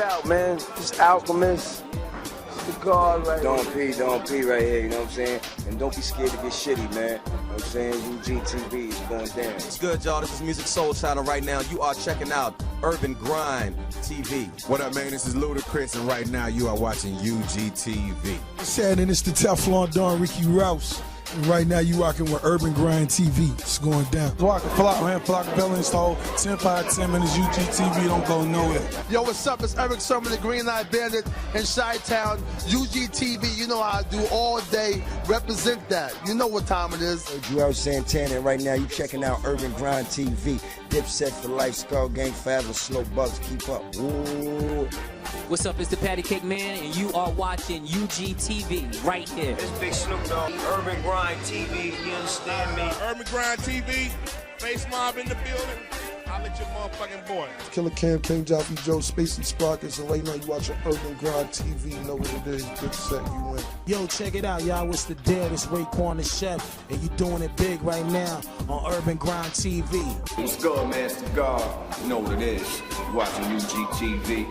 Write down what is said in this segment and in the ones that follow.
it out, man. This Alchemist, it's the God right here. Don't pee right here, you know what I'm saying? And don't be scared to get shitty, man. You know what I'm saying? UGTV is going down. It's good, y'all. This is Music Soul Channel right now. You are checking out Urban Grind TV. What up, man? This is Ludacris, and right now you are watching UGTV. Shannon, it's the Teflon Don Ricky Rouse. And right now you rocking with Urban Grind TV. It's going down. Flock Bell install 10-5-10 minutes UGTV. Don't go nowhere. Yo, what's up? It's Eric Sermon, the Green Light Bandit in Chi-Town. UGTV, you know how I do all day. Represent that. You know what time it is. Joel Santana, and right now you checking out Urban Grind TV. Dipset for life, Skull Gang forever, Slow Bugs, keep up. Ooh. What's up, it's the Patty Cake Man, and you are watching UGTV right here. It's Big Snoop Dogg, Urban Grind TV, you understand me? Urban Grind TV, Face Mob in the building. I'll let your motherfucking boy. Killer Cam, King Joffrey, Joe, Spacey Sprockets, and right now you watching Urban Grind TV. You know what it is. Good set, you win. Yo, check it out, y'all. It's the dead. It's Raekwon the Chef, and you doing it big right now on Urban Grind TV. What's good, man? It's the God. You know what it is. You're watching UGTV.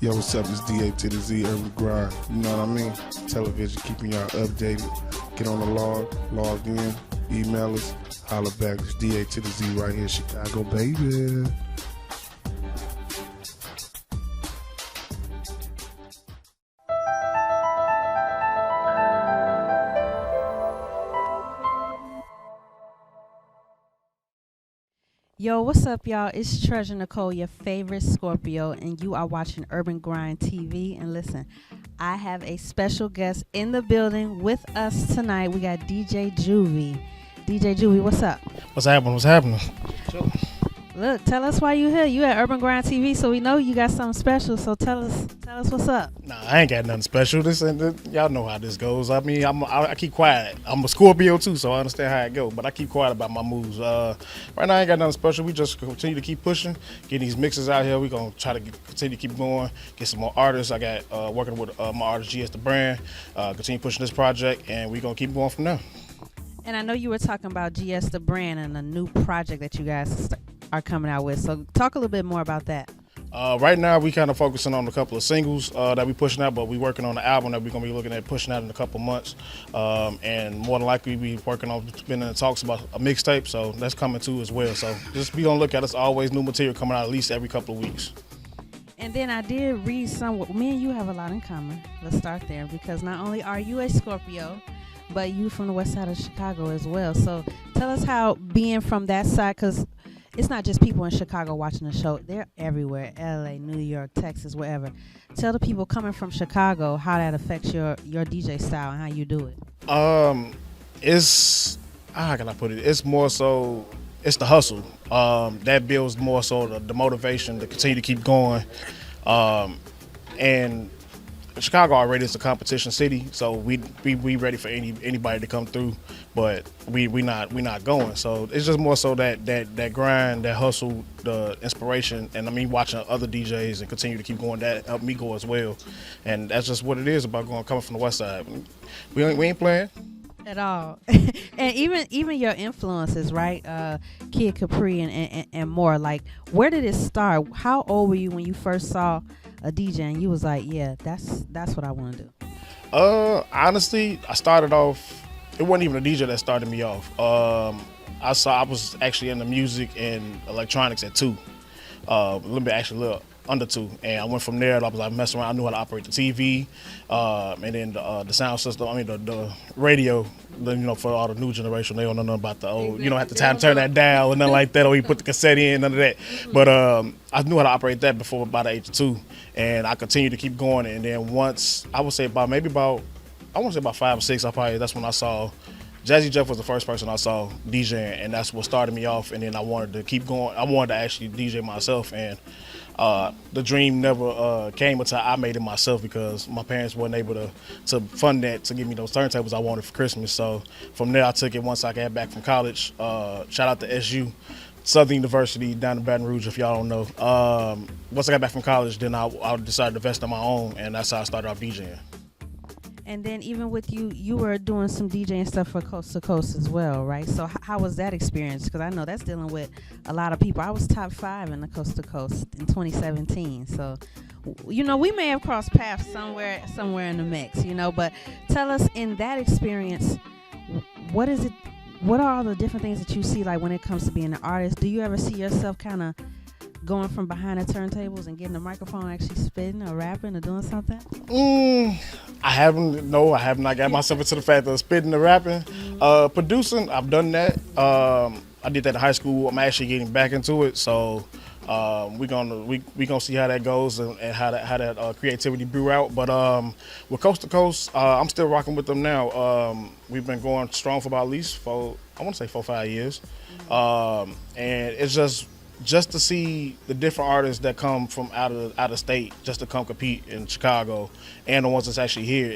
Yo, what's up? It's DA to the Z, Urban Grind. You know what I mean? Television, keeping y'all updated. Get on the log in, email us, holler back. It's DA to the Z right here, Chicago, baby. Yo, what's up, y'all? It's Treasure Necole, your favorite Scorpio, and you are watching Urban Grind TV. And listen, I have a special guest in the building with us tonight. We got DJ Juvy. DJ Juvy, what's up? What's happening? Look, tell us why you here. You at Urban Grind TV, so we know you got something special. So tell us what's up. Nah, I ain't got nothing special. Y'all know how this goes. I mean, I keep quiet. I'm a Scorpio too, so I understand how it goes. But I keep quiet about my moves. Right now, I ain't got nothing special. We just continue to keep pushing, getting these mixes out here. We gonna try to continue to keep going, get some more artists. I got working with my artist GS the Brand. Continue pushing this project, and we gonna keep going from there. And I know you were talking about GS the Brand and a new project that you guys are coming out with. So talk a little bit more about that. Right now, we kind of focusing on a couple of singles that we pushing out, but we working on the album that we're going to be looking at pushing out in a couple months. And more than likely, we working on, been in talks about a mixtape, so that's coming too as well. So just be on the lookout. It's always new material coming out at least every couple of weeks. And then I did read me and you have a lot in common. Let's start there, because not only are you a Scorpio, but you from the west side of Chicago as well. So tell us how being from that side, because it's not just people in Chicago watching the show. They're everywhere, LA, New York, Texas, wherever. Tell the people coming from Chicago how that affects your DJ style and how you do it. It's, how can I put it? It's more so, it's the hustle. That builds more so the motivation to continue to keep going. And Chicago already is a competition city, so we ready for anybody to come through, but we not going. So it's just more so that grind, that hustle, the inspiration, and I mean watching other DJs and continue to keep going. That helped me go as well, and that's just what it is about coming from the west side. We ain't playing at all. And even your influences, right? Kid Capri and more. Like, where did it start? How old were you when you first saw a DJ and you was like, yeah, that's what I want to do? Honestly, I started off, it wasn't even a DJ that started me off. I was actually into music and electronics at 2, a little under 2, and I went from there. I was like messing around. I knew how to operate the TV, and then the sound system. I mean the radio. For all the new generation, they don't know nothing about the old. You don't have to turn that dial or nothing like that, or you put the cassette in, none of that. But I knew how to operate that before by the age of 2, and I continued to keep going. And then once I would say about 5 or 6, that's when I saw Jazzy Jeff was the first person I saw DJing, and that's what started me off. And then I wanted to keep going. I wanted to actually DJ myself, and the dream never came until I made it myself, because my parents weren't able to fund that to give me those turntables I wanted for Christmas. So from there, I took it once I got back from college. Shout out to SU, Southern University down in Baton Rouge, if y'all don't know. Once I got back from college, then I decided to invest on my own, and that's how I started off DJing. And then even with you were doing some DJing stuff for Coast to Coast as well, right? So how was that experience? Because I know that's dealing with a lot of people. I was top 5 in the Coast to Coast in 2017. So, we may have crossed paths somewhere in the mix, But tell us, in that experience, what is it? What are all the different things that you see, like when it comes to being an artist? Do you ever see yourself kind of going from behind the turntables and getting the microphone, actually spitting or rapping or doing something? I haven't. No, I have not got myself into the fact of spitting and rapping. Producing, I've done that. I did that in high school. I'm actually getting back into it, so we're gonna see how that goes and how that creativity brew out. But with Coast to Coast, I'm still rocking with them now. We've been going strong for about at least 4 or 5 years, and it's just to see the different artists that come from out of state just to come compete in Chicago, and the ones that's actually here,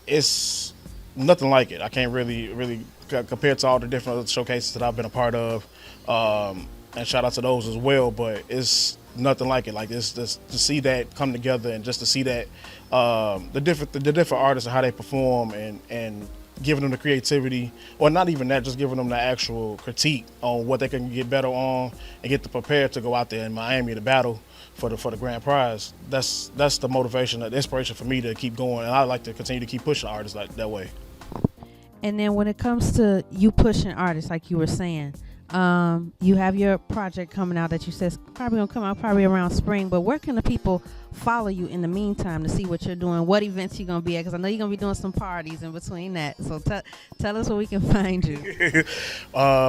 it's nothing like it. I can't really compare to all the different other showcases that I've been a part of, and shout out to those as well. But it's nothing like it. Like this to see that come together, and just to see that the different artists and how they perform, and giving them the creativity, or not even that, just giving them the actual critique on what they can get better on and get them prepared to go out there in Miami to battle for the grand prize. That's the motivation, the inspiration for me to keep going, and I like to continue to keep pushing artists like that way. And then when it comes to you pushing artists, like you were saying, you have your project coming out that you said probably gonna come out probably around spring, but where can the people follow you in the meantime to see what you're doing, what events you're gonna be at? Because I know you're gonna be doing some parties in between that, so tell us where we can find you.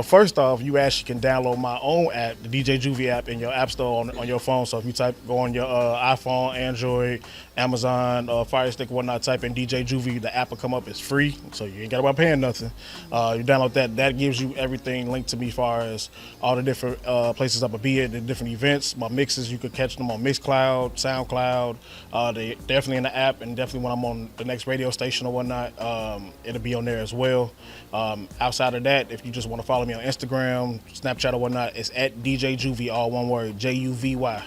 First off, you actually can download my own app, the DJ Juvy app, in your app store on your phone. So if you go on your iPhone, Android, Amazon, Fire Stick, whatnot, type in DJ Juvy, the app will come up. It's free, so you ain't got to be paying nothing. You download that gives you everything linked to me as far as all the different places I'm gonna be at, the different events. My mixes, you could catch them on Mixcloud, SoundCloud. They definitely in the app, and definitely when I'm on the next radio station or whatnot, it'll be on there as well. Outside of that, if you just want to follow me on Instagram, Snapchat or whatnot, it's at DJ Juvy, all one word, Juvy.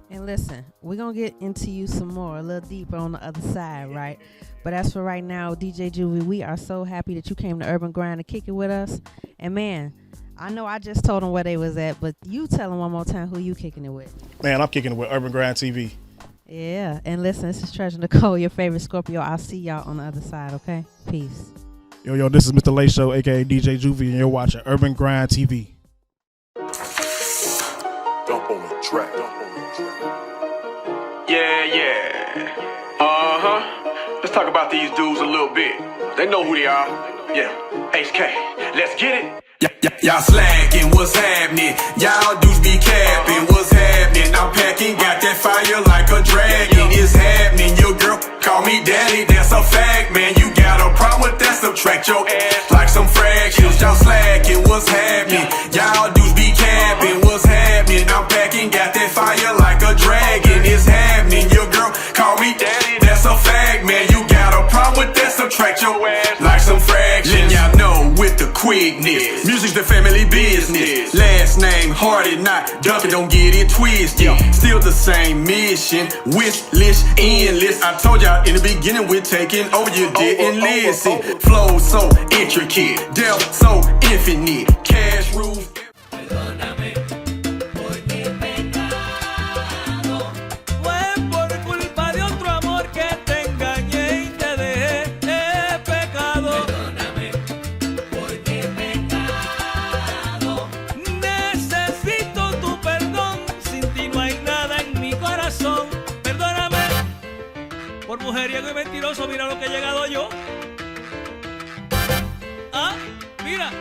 And listen, we're going to get into you some more, a little deeper on the other side, right? But as for right now, DJ Juvy, we are so happy that you came to Urban Grind to kick it with us. And man, I know I just told them where they was at, but you tell them one more time who you kicking it with. Man, I'm kicking it with UrbanGrindTV. Yeah, and listen, this is Treasure Necole, your favorite Scorpio. I'll see y'all on the other side, okay? Peace. Yo, this is Mr. Late Show, a.k.a. DJ Juvy, and you're watching UrbanGrindTV. Dump on the track. Yeah. Let's talk about these dudes a little bit. They know who they are. Yeah. HK. Let's get it. Y'all slacking, what's happening? Y'all dudes be capping, what's happening? I'm packing, got that fire like a dragon. It's happening, your girl call me daddy, that's a fact, man. You got a problem with that? Subtract your ass like some fractions. Y'all slacking, what's happening? Y'all dudes be capping, what's happening? I'm packing, got that fire like a dragon. It's happening, your girl call me daddy, that's a fact, man. You got a problem with that? Subtract your ass like some fractions. Y'all know with the quickness, music's the family business. Last name Hardy, not Duncan, don't get it twisted. Still the same mission, wish list, endless. I told y'all in the beginning we're taking over, you didn't listen. Flow so intricate, depth so infinite, cash rules. Mujeriego y mentiroso, mira lo que he llegado yo. Mira.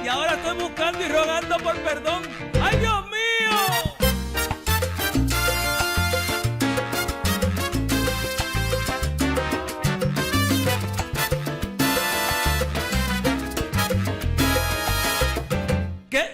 Y ahora estoy buscando y rogando por perdón. ¡Ay, Dios mío! ¿Qué?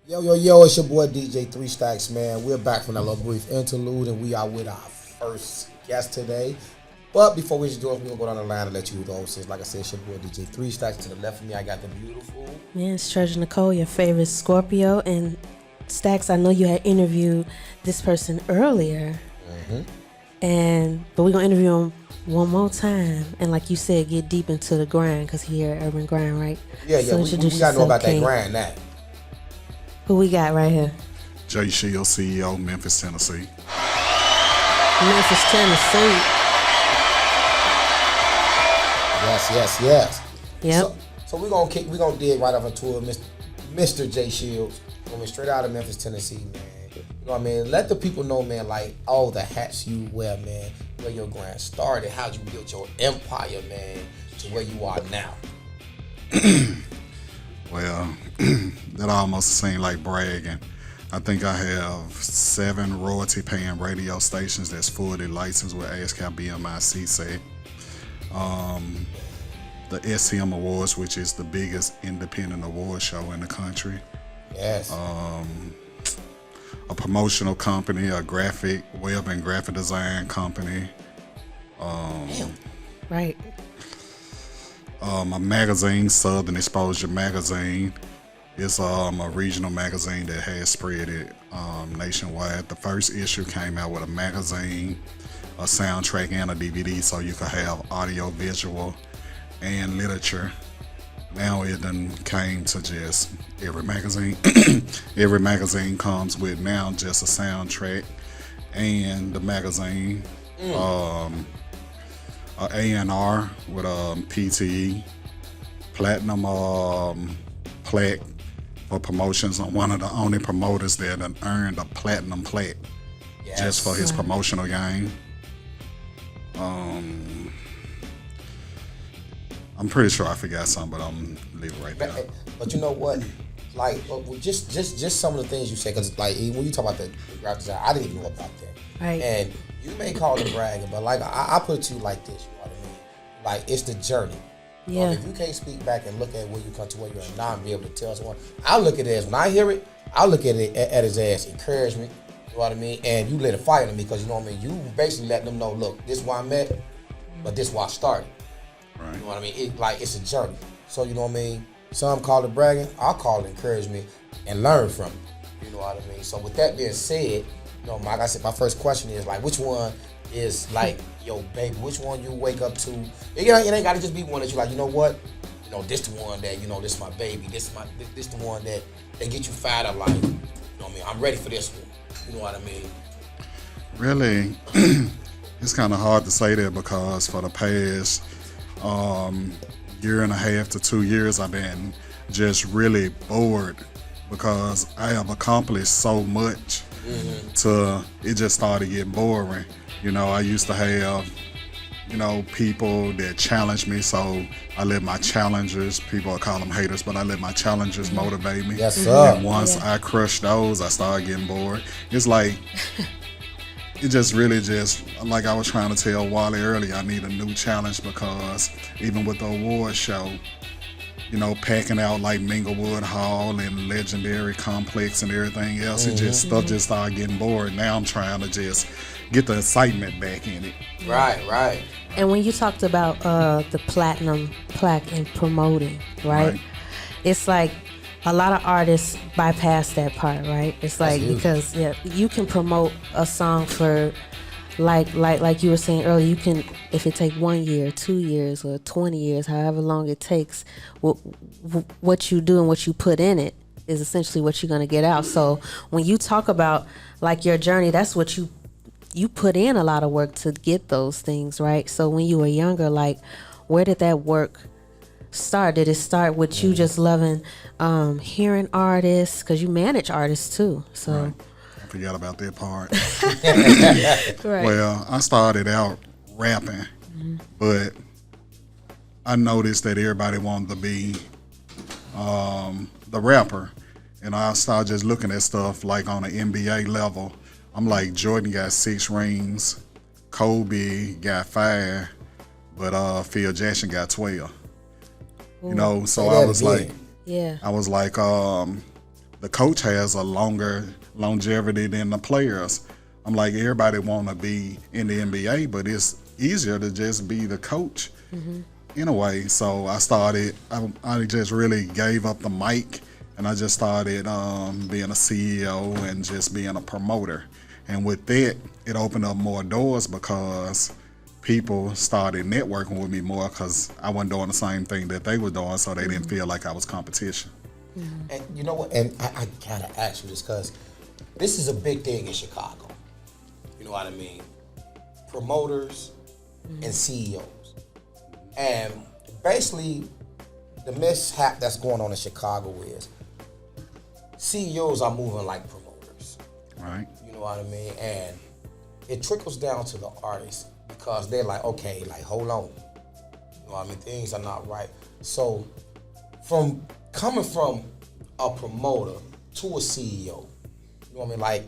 Yo, it's your boy DJ Threestacks, man. We're back from that little brief interlude, and we are with our first guest today. But before we do it, we're going to go down the line and let you who the host is. Like I said, it's your boy DJ Threestacks. To the left of me, I got the beautiful... Man, it's Treasure Necole, your favorite Scorpio. And Stacks, I know you had interviewed this person earlier. But we're going to interview him one more time. And like you said, get deep into the grind, because he here at Urban Grind, right? Yeah, so we got to know about that grind now. Who we got right here? Jay Shields, CEO, Memphis, Tennessee. Memphis, Tennessee. Yes. Yep. So we're gonna dig right off into it, Mr. Jay Shields. Coming straight out of Memphis, Tennessee, man. You know what I mean? Let the people know, man, like all the hats you wear, man, where your grind started, how you built your empire, man, to where you are now. Well, that almost seemed like bragging. I think I have 7 royalty-paying radio stations that's fully licensed with ASCAP BMI-CC. The SM Awards, which is the biggest independent award show in the country. Yes. A promotional company, a graphic, web and graphic design company. Right. A magazine, Southern Exposure Magazine. It's a regional magazine that has spread it nationwide. The first issue came out with a magazine, a soundtrack, and a DVD, so you could have audio, visual, and literature. Now it done came to just every magazine. Every magazine comes with now just a soundtrack and the magazine. A&R with PTE, platinum plaque for promotions. I'm one of the only promoters that earned a platinum plaque just for his promotional game. I'm pretty sure I forgot something, but I'm leave it right there. But you know what? Like, just some of the things you said, because like when you talk about the graphic design, I didn't even know about that. Right. And you may call it bragging, but like I put it to you like this, you know what I mean? Like, it's the journey. Yeah. If you can't speak back and look at where you come to where you are now and be able to tell someone, I look at it as, when I hear it, I look at it as encouragement, you know what I mean? And you lit a fire to me, because you know what I mean? You basically let them know, look, this is where I'm at, but this is where I started. Right. You know what I mean? It's a journey. So you know what I mean? Some call it bragging, I'll call it encouragement and learn from it. You know what I mean? So with that being said, you know, like I said, my first question is like, which one is like your baby? Which one you wake up to? It ain't gotta just be one that you like, you know what? You know, this the one that, you know, this my baby. This the one that they get you fired up like, you know what I mean? I'm ready for this one. You know what I mean? Really, it's kind of hard to say that, because for the past year and a half to 2 years, I've been just really bored, because I have accomplished so much. To it just started getting boring. You know, I used to have, you know, people that challenge me, so I let my challengers, people call them haters, but I let my challengers motivate me. Yes, sir. And once I crushed those, I started getting bored. It's like, it just really just, like I was trying to tell Wally earlier, I need a new challenge, because even with the award show, you know, packing out like Minglewood Hall and Legendary Complex and everything else, stuff just started getting bored. Now I'm trying to just get the excitement back in it. Right. And when you talked about the platinum plaque and promoting, right? It's like a lot of artists bypass that part, right? It's like, because you can promote a song for like you were saying earlier, you can, if it take 1 year, 2 years, or 20 years, however long it takes, what you do and what you put in it is essentially what you're going to get out. So when you talk about like your journey, that's what you put in a lot of work to get those things, right? So when you were younger, like, where did that work start? Did it start with you just loving hearing artists, because you manage artists too? So right. I forgot about that part. Right. Well, I started out rapping, but I noticed that everybody wanted to be the rapper, and I started just looking at stuff like on an NBA level. I'm like, Jordan got 6 rings, Kobe got 5, but Phil Jackson got 12. You know, so I was like, the coach has a longer longevity than the players. I'm like, everybody want to be in the NBA, but it's easier to just be the coach in a way. So I just really gave up the mic, and I just started being a CEO and just being a promoter. And with that, it opened up more doors because people started networking with me more because I wasn't doing the same thing that they were doing, so they didn't feel like I was competition. And you know what? And I gotta ask you this because this is a big thing in Chicago. You know what I mean? Promoters and CEOs. And basically, the mishap that's going on in Chicago is CEOs are moving like promoters. Right. You know what I mean? And it trickles down to the artists because they're like, okay, like, hold on. You know what I mean? Things are not right. So, coming from a promoter to a CEO, you know what I mean? Like,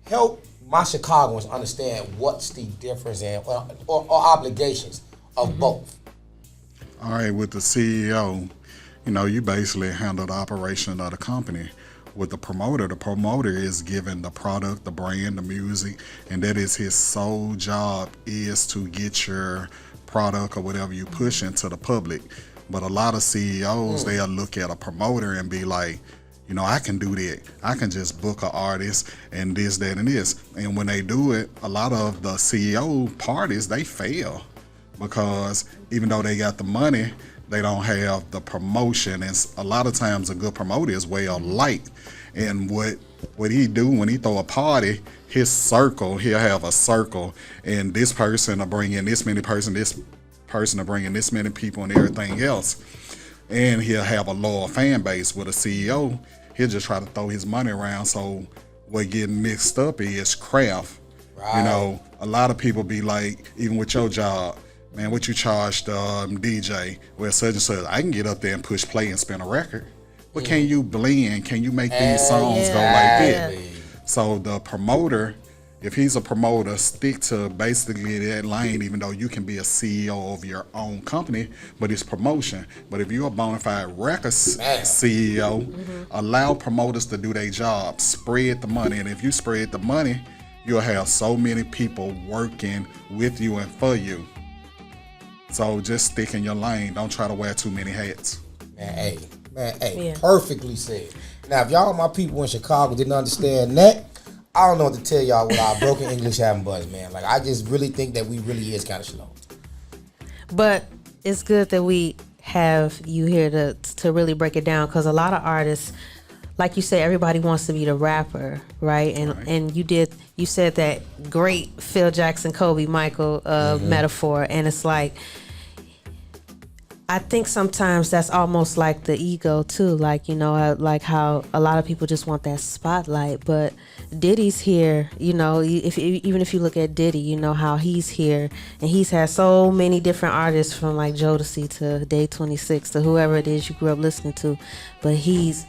help my Chicagoans understand what's the difference or obligations of both. All right, with the CEO, you know, you basically handle the operation of the company. With the promoter is given the product, the brand, the music, and that is his sole job is to get your product or whatever you push into the public. But a lot of CEOs, they'll look at a promoter and be like, you know, I can do that. I can just book an artist and this, that, and this. And when they do it, a lot of the CEO parties, they fail because even though they got the money, they don't have the promotion. And a lot of times a good promoter is well liked. And what he do when he throw a party, his circle, he'll have a circle, and this person will bring in this many person, this person will bring in this many people and everything else. And he'll have a loyal fan base. With a CEO, he'll just try to throw his money around. So what getting mixed up is craft. Right. You know, a lot of people be like, even with your job, man, what you charge the DJ? Well, such and such, I can get up there and push play and spin a record. But can you blend? Can you make these songs go like that? So the promoter, if he's a promoter, stick to basically that lane, even though you can be a CEO of your own company, but it's promotion. But if you're a bona fide record CEO, allow promoters to do their job, spread the money. And if you spread the money, you'll have so many people working with you and for you. So just stick in your lane. Don't try to wear too many hats. Perfectly said. Now, if y'all, my people in Chicago, didn't understand that, I don't know what to tell y'all with our broken English having buzz, man. Like, I just really think that we really is kind of slow. But it's good that we have you here to really break it down, because a lot of artists, like you said, everybody wants to be the rapper, right? And you said that great Phil Jackson, Kobe, Michael metaphor, and it's like, I think sometimes that's almost like the ego too, like, you know, like how a lot of people just want that spotlight, but Diddy's here, you know, even if you look at Diddy, you know how he's here, and he's had so many different artists from like Jodeci to Day 26 to whoever it is you grew up listening to, but he's,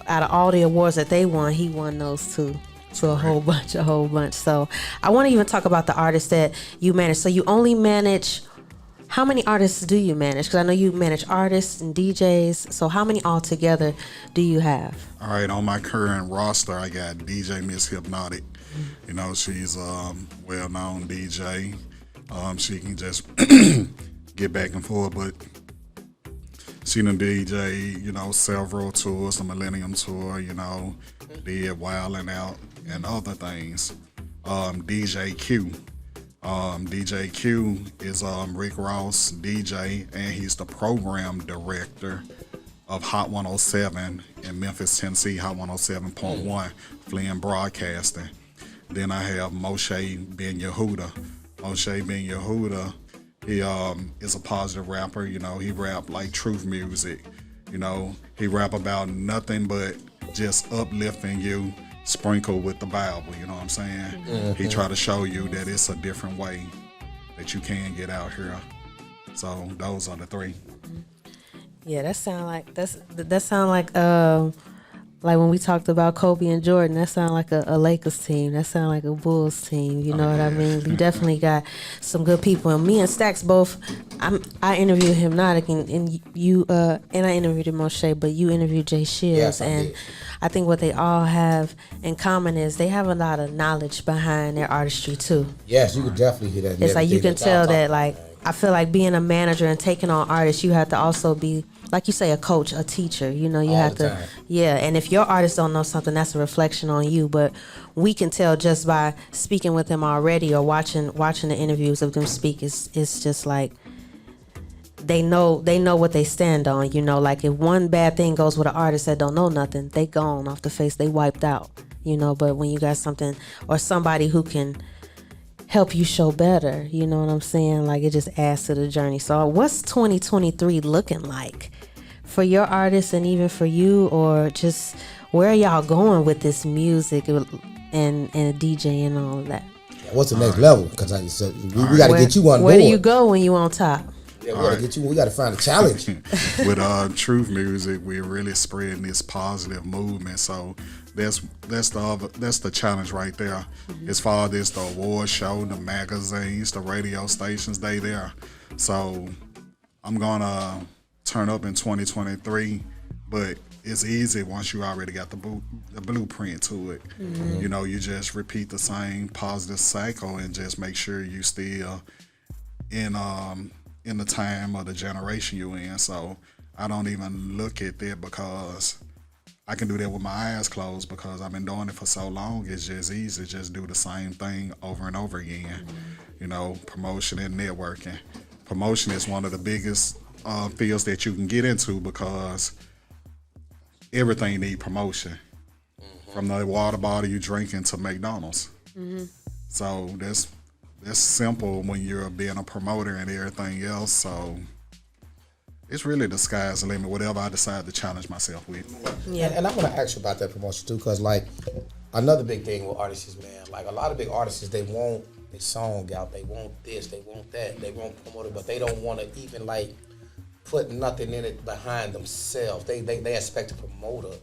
out of all the awards that they won, he won those too. To a whole bunch. So I want to even talk about the artists that you manage. So you only manage, how many artists do you manage? Because I know you manage artists and DJs. So how many altogether do you have? All right, on my current roster, I got DJ Miss Hypnotic. You know, she's a well-known DJ. She can just get back and forth, but she done DJ, you know, several tours, the Millennium Tour, you know, did Wildin' Out and other things. DJ Q. DJ Q is Rick Ross DJ, and he's the program director of Hot 107 in Memphis, Tennessee, Hot 107.1, Flynn Broadcasting. Then I have Moshey Ben Yahudah. Moshey Ben Yahudah, he is a positive rapper, you know, he rap like truth music. You know, he rap about nothing but just uplifting you, sprinkled with the Bible, you know what I'm saying? He try to show you that it's a different way that you can get out here. So those are the three. Yeah, that sound like Like when we talked about Kobe and Jordan, that sounded like a Lakers team. That sounded like a Bulls team. You know what I mean? You definitely got some good people. And me and Stacks both, I interviewed Hypnotic and you, and I interviewed Moshey, but you interviewed Jay Shields. Yes, and I think what they all have in common is they have a lot of knowledge behind their artistry too. Yes, you could definitely hear that. It's like you can tell that, like, I feel like being a manager and taking on artists, you have to also be, like you say, a coach, a teacher. You know, you have to, yeah. And if your artists don't know something, that's a reflection on you. But we can tell just by speaking with them already or watching the interviews of them speak. It's just like they know what they stand on. You know, like if one bad thing goes with an artist that don't know nothing, they gone off the face, they wiped out. You know, but when you got something or somebody who can help you show better, you know what I'm saying? Like it just adds to the journey. So what's 2023 looking like for your artists and even for you, or just where are y'all going with this music and DJ and all of that? What's the next level? Because we got to get you on board. Where do you go when you on top? Yeah, we got to get you. We got to find a challenge. With Truth Music, we're really spreading this positive movement. So that's the challenge right there. As far as the award show, the magazines, the radio stations, they there. So I'm gonna turn up in 2023, but it's easy once you already got the blueprint to it. You know, you just repeat the same positive cycle and just make sure you still in the time of the generation you in. So I don't even look at that because I can do that with my eyes closed because I've been doing it for so long. It's just easy. Just do the same thing over and over again. You know, promotion and networking. Promotion is one of the biggest fields that you can get into because everything need promotion. From the water bottle you drinking to McDonald's. So that's simple when you're being a promoter and everything else. So it's really the sky's the limit, whatever I decide to challenge myself with. Yeah, and I'm gonna ask you about that promotion too, because like another big thing with artists is, man, like a lot of big artists, they want their song out, they want this, they want that, they want promoted, but they don't want to even like put nothing in it behind themselves. They expect a promoter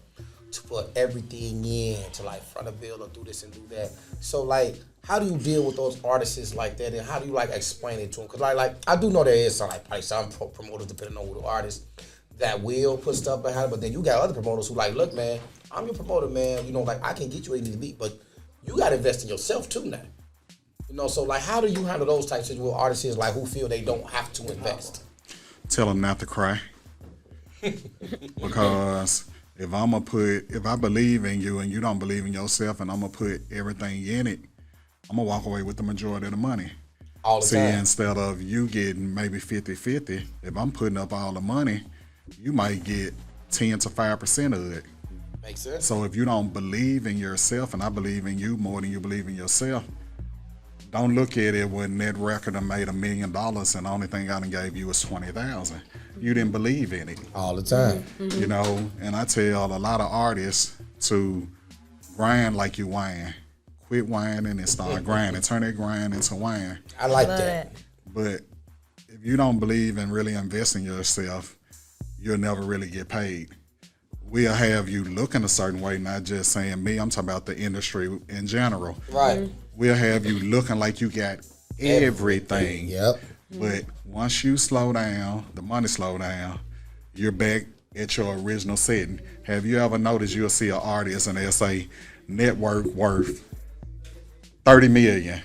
to put everything in, to like front a bill or do this and do that. So like, how do you deal with those artists like that, and how do you like explain it to them? Because like I do know there is some like probably some promoters, depending on who the artist, that will put stuff behind it. But then you got other promoters who like, look, man, I'm your promoter, man. You know, like I can get you where you need to be, but you got to invest in yourself too now. You know, so like, how do you handle those types of situations with artists like who feel they don't have to invest? Tell them not to cry, because if I believe in you and you don't believe in yourself, and I'm gonna put everything in it, I'm gonna walk away with the majority of the money. All the time. Instead of you getting maybe 50-50, if I'm putting up all the money, you might get 10 to 5% of it. Makes sense. So if you don't believe in yourself, and I believe in you more than you believe in yourself, don't look at it when that record done made $1 million and the only thing I done gave you is $20,000. You didn't believe in it. All the time. You know, and I tell a lot of artists to grind like you whine. Quit whining and start grinding. Turn that grind into wine. I like that. But if you don't believe in really investing in yourself, you'll never really get paid. We'll have you looking a certain way, not just saying me, I'm talking about the industry in general. Right. We'll have you looking like you got everything. Yep. But once you slow down, the money slow down, you're back at your original setting. Have you ever noticed you'll see an artist and they'll say net worth $30 million.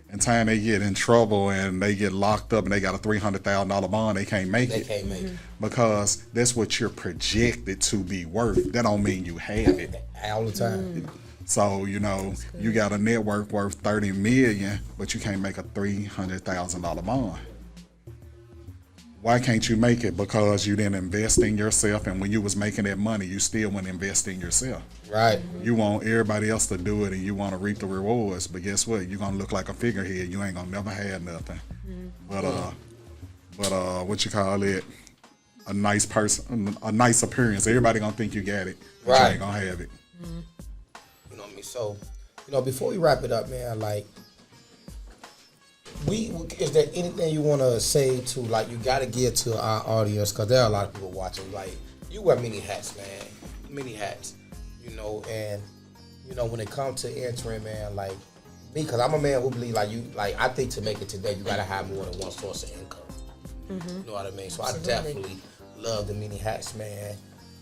And time they get in trouble and they get locked up and they got a $300,000 bond, they can't make it. They can't make it. Because that's what you're projected to be worth. That don't mean you have it. All the time. So, you know, you got a network worth $30 million, but you can't make a $300,000 bond. Why can't you make it? Because you didn't invest in yourself, and when you was making that money, you still wouldn't invest in yourself. Right. You want everybody else to do it, and you want to reap the rewards, but guess what? You're gonna look like a figurehead. You ain't gonna never have nothing. But what you call it? A nice person, a nice appearance. Everybody gonna think you got it, but right. You ain't gonna have it. You know what I mean? So, you know, before we wrap it up, man, like, is there anything you want to say to, like, you got to give to our audience, because there are a lot of people watching, like, you wear many hats, man, many hats. you know, and you know when it comes to entering, man, like me, because I'm a man who believe I think to make it today, you gotta have more than one source of income. Mm-hmm. You know what I mean? So Absolutely. I definitely love the mini hats, man.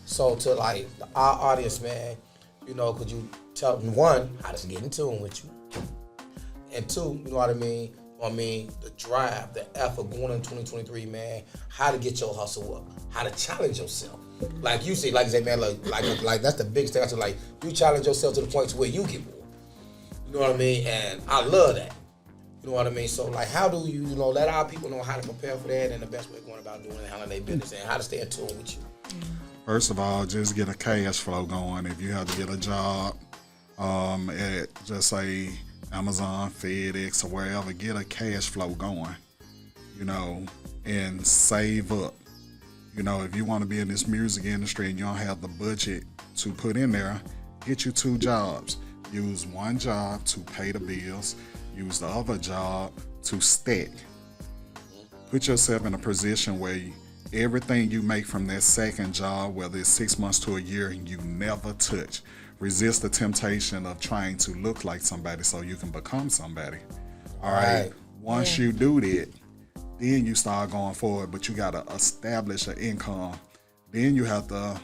So to like our audience, man, you know, could you tell them, one, how to get in tune with you, and two, you know what I mean? The drive, the effort going into 2023, man. How to get your hustle up, how to challenge yourself. Like you see, like I say, man, like that's the biggest thing. I say, like you challenge yourself to the point to where you get more. You know what I mean? And I love that. You know what I mean? So like, how do you know let our people know how to prepare for that and the best way of going about doing it, handling their business, and how to stay in tune with you? First of all, just get a cash flow going. If you have to get a job at just say Amazon, FedEx, or wherever, get a cash flow going, you know, and save up. You know, if you want to be in this music industry and you don't have the budget to put in there, get you 2 jobs. Use one job to pay the bills. Use the other job to stack. Put yourself in a position where everything you make from that second job, whether it's 6 months to a year, and you never touch. Resist the temptation of trying to look like somebody so you can become somebody. All right. Once you do that, then you start going forward, but you got to establish an income. Then you have to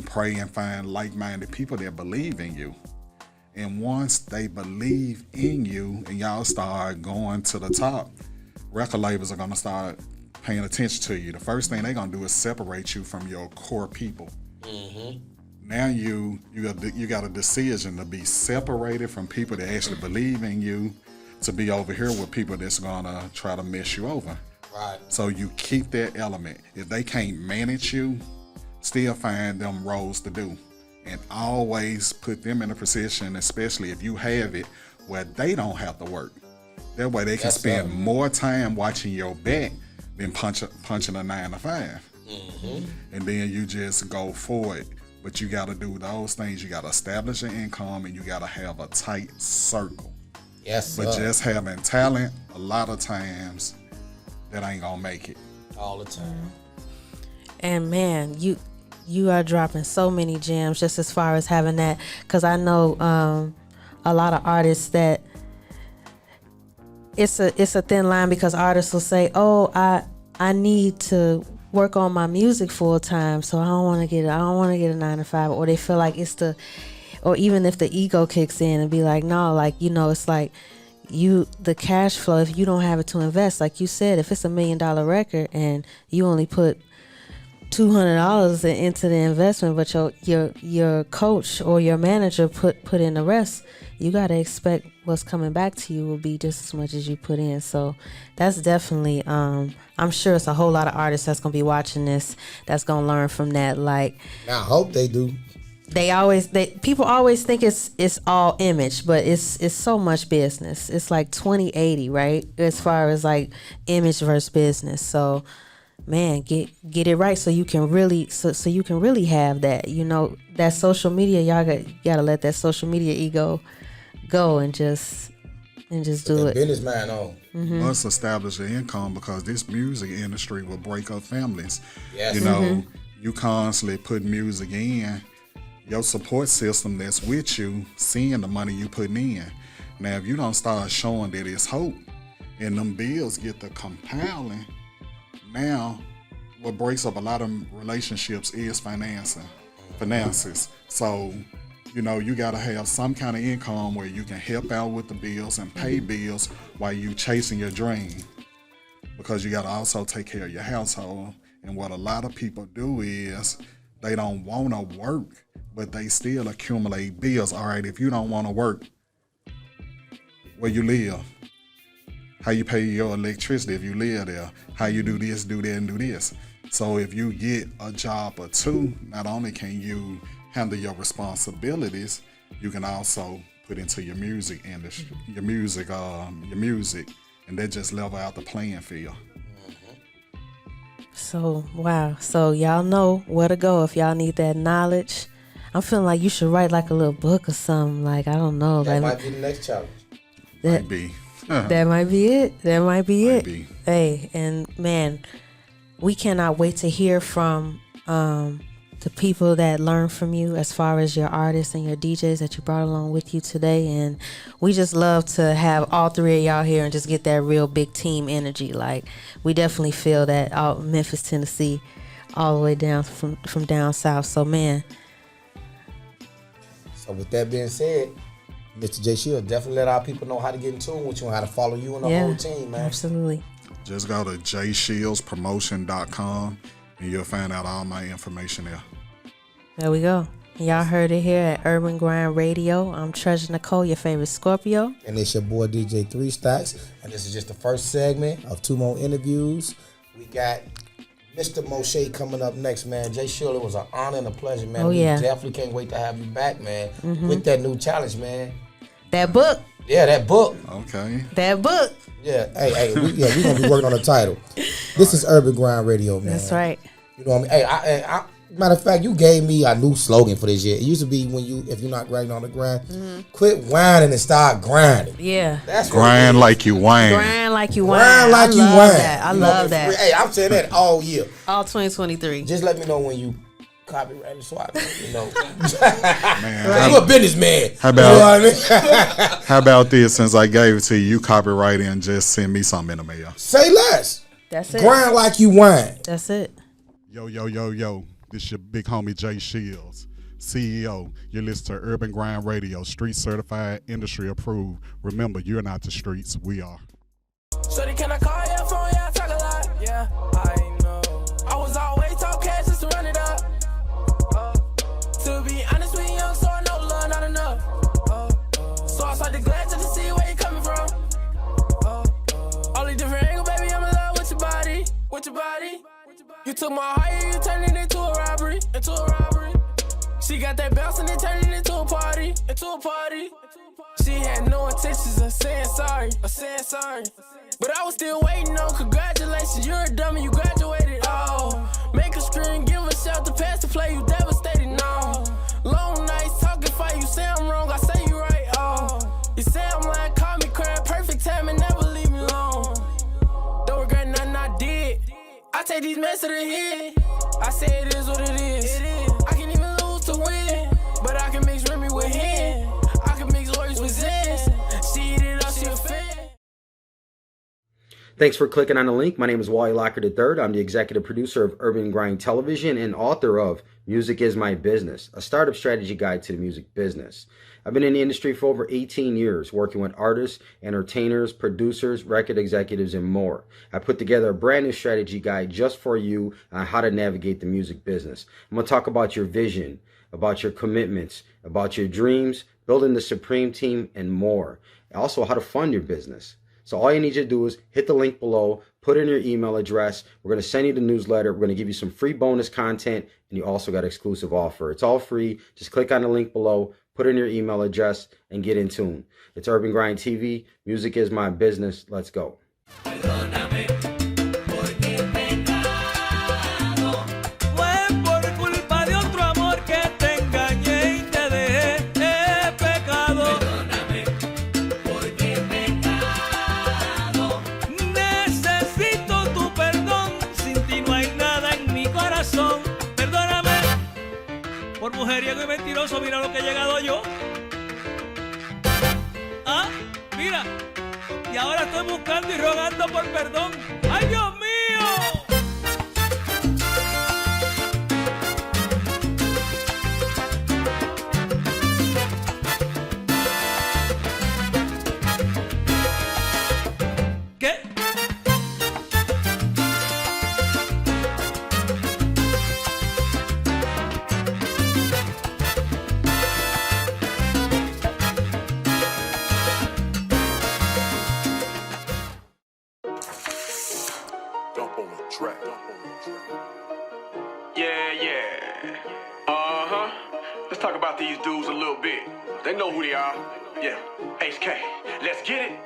pray and find like-minded people that believe in you. And once they believe in you and y'all start going to the top, record labels are going to start paying attention to you. The first thing they're going to do is separate you from your core people. Mm-hmm. Now you got a decision to be separated from people that actually believe in you, to be over here with people that's gonna try to mess you over. Right. So you keep that element. If they can't manage you, still find them roles to do. And always put them in a position, especially if you have it, where they don't have to work. That way they can spend more time watching your back than punching a 9 to 5. Mm-hmm. And then you just go for it. But you got to do those things. You got to establish an income, and you got to have a tight circle. Yes, But just having talent, a lot of times, that ain't going to make it. All the time. And man, you are dropping so many gems just as far as having that. Because I know a lot of artists that it's a thin line, because artists will say, oh, I need to work on my music full time, so I don't want to get a 9 to 5, or they feel like or even if the ego kicks in and be like, no, like, you know, it's like the cash flow, if you don't have it to invest, like you said, if it's $1 million record and you only put $200 into the investment, but your coach or your manager put in the rest, you got to expect what's coming back to you will be just as much as you put in. So that's definitely, I'm sure it's a whole lot of artists that's going to be watching this, that's going to learn from that. Like, I hope they do. People always think it's all image, but it's so much business. It's like 20/80, right? As far as like image versus business. So man, get it right so you can really have that, you know, that social media. Y'all gotta let that social media ego go and just do it. Business man on. Mm-hmm. Must establish an income, because this music industry will break up families. Yes. You know, you constantly put music in. Your support system that's with you, seeing the money you putting in. Now, if you don't start showing that it's hope, and them bills get to compiling, now what breaks up a lot of relationships is finances. So, you know, you got to have some kind of income where you can help out with the bills and pay bills while you chasing your dream, because you got to also take care of your household. And what a lot of people do is they don't want to work, but they still accumulate bills. All right, if you don't want to work, where you live, how you pay your electricity if you live there, how you do this, do that, and do this. So if you get a job or two, not only can you handle your responsibilities, you can also put into your music industry, your music, and that just level out the playing field. So wow, so y'all know where to go if y'all need that knowledge. I'm feeling like you should write like a little book or something. Like, I don't know. That might be the next challenge. Might be. That might be it. That might be Might it. the people that learn from you as far as your artists and your DJs that you brought along with you today. And we just love to have all three of y'all here and just get that real big team energy. Like, we definitely feel that out in Memphis, Tennessee, all the way down from down south. So, man. So with that being said, Mr. J. Shield, definitely let our people know how to get in tune with you and how to follow you and the whole team, man. Absolutely. Just go to jshieldpromotion.com and you'll find out all my information there. There we go. Y'all heard it here at Urban Grind Radio. I'm Tresur Necole, your favorite Scorpio. And it's your boy DJ Threestacks. And this is just the first segment of 2 more interviews. We got Mr. Moshey coming up next, man. Jay Shield, it was an honor and a pleasure, man. Oh, yeah. We definitely can't wait to have you back, man, with that new challenge, man. That book. Yeah, that book. Okay. That book. Yeah, hey, we're going to be working on the title. This is Urban Grind Radio, man. That's right. You know what I mean? Hey, matter of fact, you gave me a new slogan for this year. It used to be if you're not grinding on the grind, quit whining and start grinding. Yeah. That's grind like you whine. Grind like you whine. Grind like you whine. I love that. Hey, I'm saying that all year. All 2023. Just let me know when you copyright so I know. Man, you a businessman. How about, you know what I mean? How about this? Since I gave it to you, you copyright it and just send me something in the mail. Say less. That's it. Grind like you whine. That's it. Yo. This your big homie Jay Shields, CEO. You listen to Urban Grind Radio, street certified, industry approved. Remember, you're not the streets, we are. Shorty, can I call your phone? Yeah, I talk a lot. Yeah, I know. I was always talk cash just to run it up. To be honest, we young, so I know love not enough. So I started glad just to see where you coming from. Only different angle, baby, I'm in love with your body. With your body. You took my heart, you turned it into a robbery. She got that bounce and it turned it into a party. She had no intentions of saying sorry. But I was still waiting on congratulations. You're a dummy, you graduated. Oh, make a screen, give a shout to pass the play, you devastated. No, long nights talking fight. You say I'm wrong, I say you right. Oh, you say I'm lying, call me crying. Perfect time and never leave me alone. Don't regret nothing I did. I take these mess to the head. I say it is what it is. I can even lose to win, but I can mix Remy with him. I can mix Warriors with Zen. She eat it up, she a fan. Thanks for clicking on the link. My name is Wally Lockard III. I'm the executive producer of Urban Grind Television and author of Music is My Business, a startup strategy guide to the music business. I've been in the industry for over 18 years, working with artists, entertainers, producers, record executives, and more. I put together a brand new strategy guide just for you on how to navigate the music business. I'm going to talk about your vision, about your commitments, about your dreams, building the supreme team, and more. Also, how to fund your business. So all you need to do is hit the link below, put in your email address. We're going to send you the newsletter. We're going to give you some free bonus content, and you also got exclusive offer. It's all free. Just click on the link below, put in your email address, and get in tune. It's Urban Grind TV. Music is my business. Let's go. Mujeriego y mentiroso, mira lo que he llegado yo. Ah, mira. Y ahora estoy buscando y rogando por perdón. ¡Ay, Dios mío! ¿Qué? Let's talk about these dudes a little bit. They know who they are. Yeah, HK, let's get it.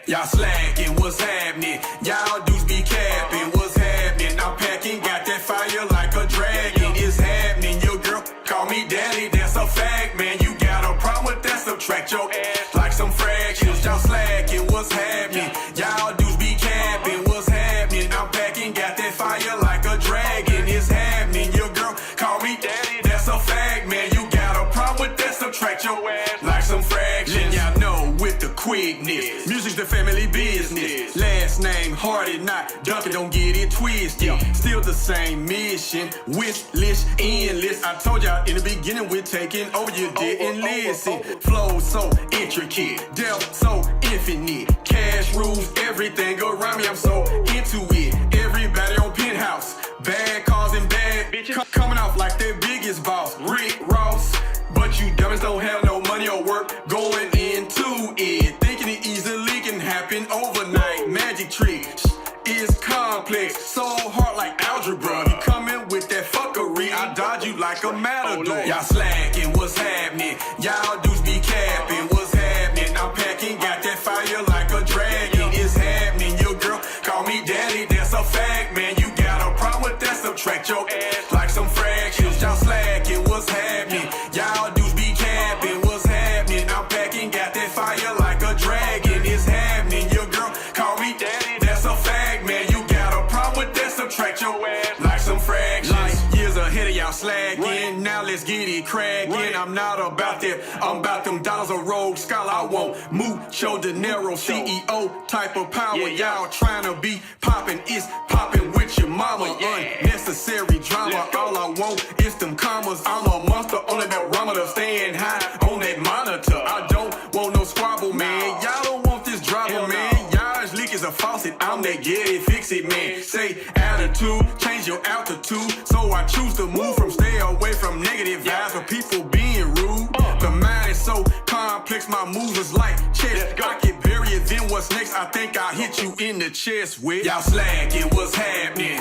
Y'all slacking, what's happening? Y'all dudes be capping, what's happening? I'm packing, got that fire like a dragon. It's happening, your girl call me daddy, that's a fact, man. You got a problem with that, subtract your ass like some fractions. Y'all slacking, what's happening? Y'all dudes be capping, what's happening? I'm packing, got that fire like a dragon. It's happening, your girl call me me daddy, that's a fact, man. You got a problem with that, subtract your ass like some fractions. Let y'all know with the quickness, music's the family business. Last name Hardy, not Duncan, don't get it twisted. Still the same mission, wish list, endless. I told y'all in the beginning we're taking over, you didn't listen. Flow so intricate, depth so infinite. Cash rules everything around me, I'm so into it. Everybody on Penthouse, bad cars and bad bitches coming off like their biggest boss, Rick Ross. But you dummies don't have no money or work going into it. Thinking it easily can happen overnight. Magic tricks is complex, so hard like algebra. You coming with that fuckery, I dodge you like a matador. Y'all slacking, what's happening? Y'all dudes be capping, what's happening? I'm packing, got that fire like a dragon. It's happening, your girl call me daddy, that's a fact, man. You got a problem with that, subtract your ass like some fractions. Y'all slacking, what's happening? Y'all dudes be capping, what's happening? I'm packing, got that fire like a dragon. It's happening, your girl call me daddy, that's a fact, man. You got a problem with that, subtract your ass like some fractions. Like years ahead of y'all slacking, now let's get it cracking. I'm not about that, I'm about them dollars a rogue scholar. I want mucho dinero, CEO type of power. Y'all trying to be popping, it's popping with your mama. Unnecessary drama, all I want is them commas. I'm a monster on that barometer, staying high on that monitor. I don't want no squabble, man. Y'all don't want this drama, man. Y'all's leak is a faucet, I'm that get it, fix it, man. Say attitude, change your altitude. So I choose to move from stay away from negative vibes for people being rude. The mind is so complex, my moves is like chess. I get buried, then what's next? I think I'll hit you in the chest with y'all slacking, what's happening?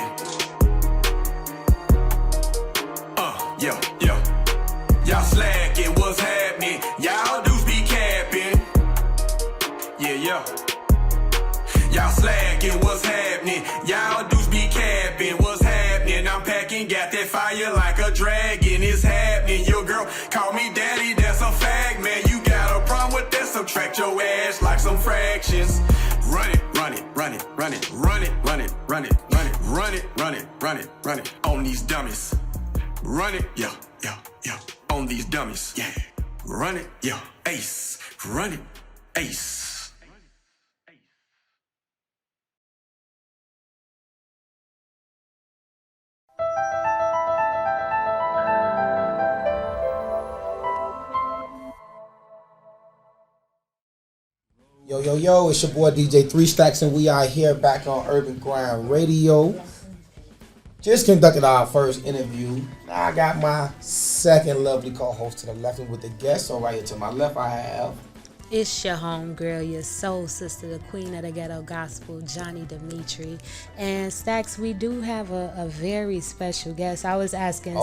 Yo. Y'all slacking, what's happening? Y'all dudes be capping. Yeah. Y'all slacking, what's happening? Y'all dudes be capping, what's happening? I'm packing, got that fire like a dragon. It's happening, your girl call me daddy, that's a fact, man. You got a problem with that, subtract your ass like some fractions. Run it on these dummies. Run it, yeah, on these dummies, yeah. Run it, yeah, ace. Run it, ace. Yo, it's your boy DJ Threestacks, and we are here back on Urban Grind Radio. Just conducted our first interview. Now I got my second lovely co-host to the left, and with the guest on right here to my left, I have... It's your homegirl, your soul sister, the queen of the ghetto gospel, Johni Demeatri. And Stacks, we do have a very special guest. I was asking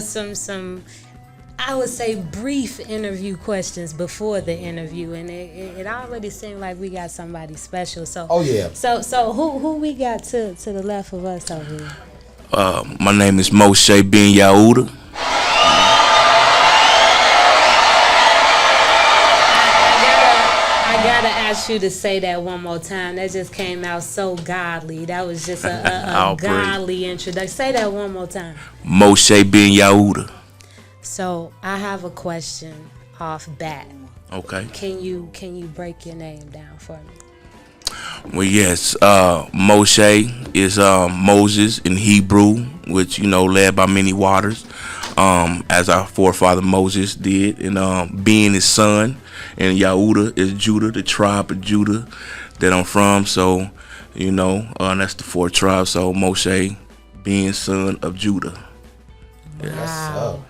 some I would say brief interview questions before the interview, and it already seemed like we got somebody special. So So who we got to the left of us over here? My name is Moshey bin Yahudah. I gotta ask you to say that one more time. That just came out so godly. That was just a godly introduction. Say that one more time. Moshey bin Yahudah. So I have a question off bat. Okay. Can you break your name down for me? Well, yes. Moshey is Moses in Hebrew, which led by many waters, as our forefather Moses did, and being his son. And Yahudah is Judah, the tribe of Judah that I'm from. So, that's the 4 tribes. So Moshey being son of Judah. Wow.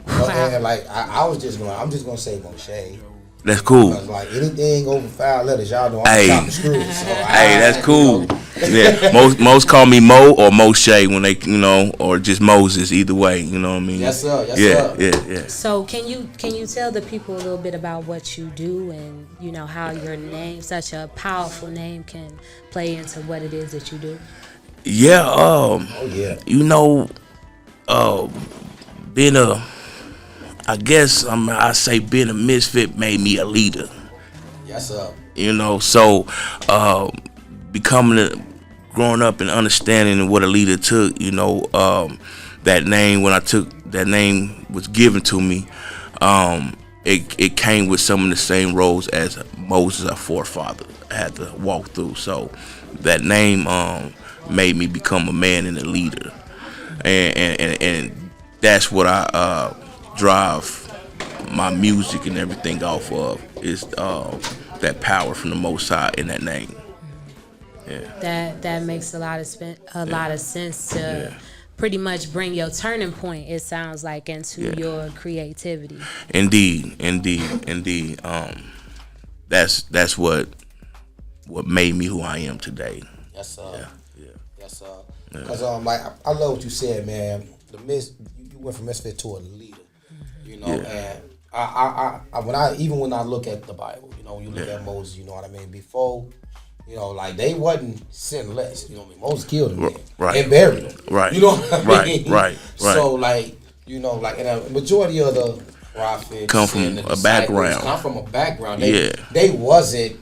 And I'm just gonna say Moshey. That's cool. Like anything over 5 letters, y'all know I'm chopping screws. So that's cool. Yeah, most call me Mo or Moshey when they, or just Moses. Either way, you know what I mean. Yes, sir. Yeah. So can you tell the people a little bit about what you do and how your name, such a powerful name, can play into what it is that you do? Yeah. Being being a misfit made me a leader. Yes, sir. So growing up and understanding what a leader took, that name, when I took that name was given to me, it came with some of the same roads as Moses, our forefather, had to walk through. So that name made me become a man and a leader, and that's what I drive my music and everything off of, is that power from the Most High in that name. Yeah. That makes a lot of sense to pretty much bring your turning point, it sounds like, into your creativity. Indeed. That's what made me who I am today. Yes, yes, because like I love what you said, man. You went from misfit to a leader, you know, and when I look at the Bible, you know, when you look at Moses, you know what I mean. Before, you know, like they wasn't sinless, you know what I mean. Moses killed him, and buried him, right? You know what I mean? Right. So like, you know, like, and a majority of the prophets come from a background. They wasn't.